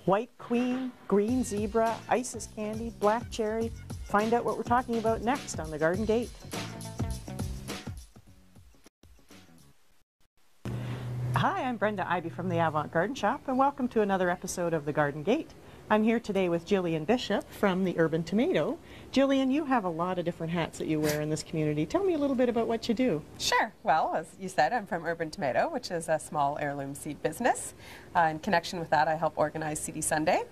White queen, green zebra, Isis candy, black cherry. Find out what we're talking about next on the Garden Gate. Hi, I'm Brenda Ibey from the Avant Garden Shop, and welcome to another episode of the Garden Gate. I'm here today with Jillian Bishop from the Urban Tomato. Jillian, you have a lot of different hats that you wear in this community. Tell me a little bit about what you do. Sure. Well, as you said, I'm from Urban Tomato, which is a small heirloom seed business. In connection with that, I help organize Seedy Sunday.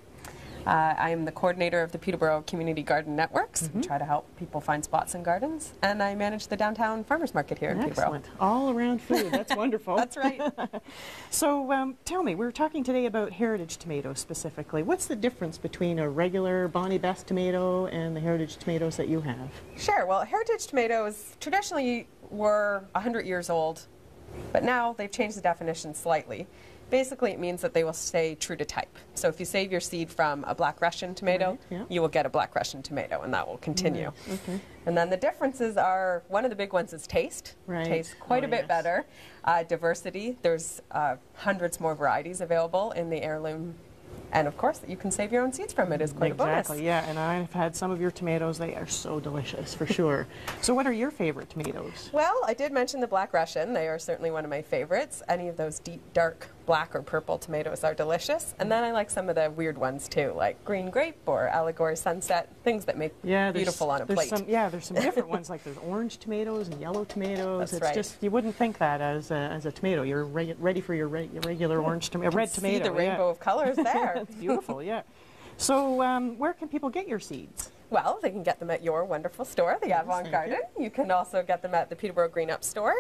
I am the coordinator of the Peterborough Community Garden Networks. We try to help people find spots in gardens. And I manage the downtown farmers market here in Peterborough. Excellent. All around food. That's wonderful. That's right. So tell me, we're talking today about heritage tomatoes specifically. What's the difference between a regular Bonnie Best tomato and the heritage tomatoes that you have? Sure. Well, heritage tomatoes traditionally were 100 years old, but now they've changed the definition slightly. Basically, it means that they will stay true to type. So if you save your seed from a black Russian tomato, you will get a black Russian tomato, and that will continue. Okay. And then the differences are, one of the big ones is taste. Tastes quite a bit better. Diversity, there's hundreds more varieties available in the heirloom. And of course, you can save your own seeds from it is quite a bonus. Exactly, yeah, and I've had some of your tomatoes. They are so delicious, for sure. So what are your favorite tomatoes? Well, I did mention the black Russian. They are certainly one of my favorites. Any of those deep, dark black or purple tomatoes are delicious. And then I like some of the weird ones too, like green grape or allegory sunset, things that make beautiful on a plate. There's some different ones, like there's orange tomatoes and yellow tomatoes. That's right. Just, you wouldn't think that as a tomato. You're ready for your regular orange tomato, red tomato. See the rainbow of colors there. It's beautiful, yeah. So where can people get your seeds? Well, they can get them at your wonderful store, the Avant Garden. You can also get them at the Peterborough Green Up store,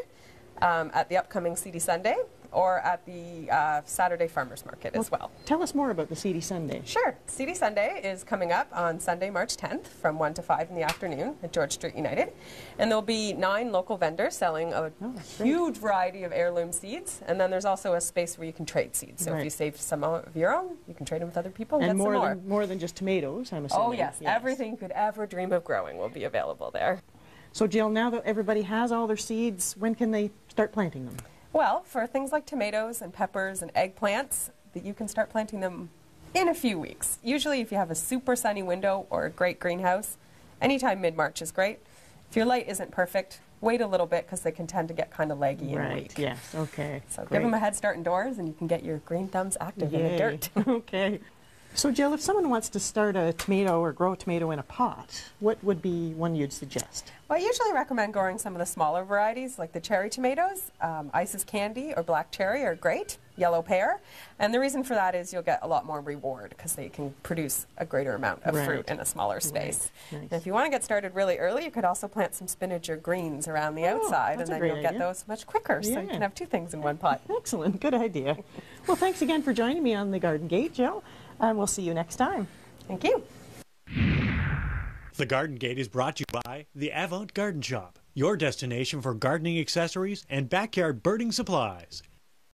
at the upcoming Seedy Sunday, or at the Saturday Farmers Market as well. Tell us more about the Seedy Sunday. Sure. Seedy Sunday is coming up on Sunday, March 10th from 1 to 5 in the afternoon at George Street United. And there'll be 9 local vendors selling a huge variety of heirloom seeds. And then there's also a space where you can trade seeds. So if you save some of your own, you can trade them with other people and get some more. More than just tomatoes, I'm assuming. Oh, yes. Everything you could ever dream of growing will be available there. So, Jill, now that everybody has all their seeds, when can they start planting them? Well, for things like tomatoes and peppers and eggplants, you can start planting them in a few weeks. Usually if you have a super sunny window or a great greenhouse, anytime mid-March is great. If your light isn't perfect, wait a little bit because they can tend to get kind of leggy and weak. Yes, okay. So give them a head start indoors and you can get your green thumbs active in the dirt. Okay. So, Jill, if someone wants to start a tomato or grow a tomato in a pot, what would be one you'd suggest? Well, I usually recommend growing some of the smaller varieties, like the cherry tomatoes. Isis candy or black cherry are great, yellow pear. And the reason for that is you'll get a lot more reward because they can produce a greater amount of fruit in a smaller space. Nice. And if you want to get started really early, you could also plant some spinach or greens around the outside, and then you'll get those much quicker, so you can have 2 things in one pot. Excellent, good idea. Well, thanks again for joining me on the Garden Gate, Jill. And we'll see you next time. Thank you. The Garden Gate is brought to you by the Avant Garden Shop, your destination for gardening accessories and backyard birding supplies.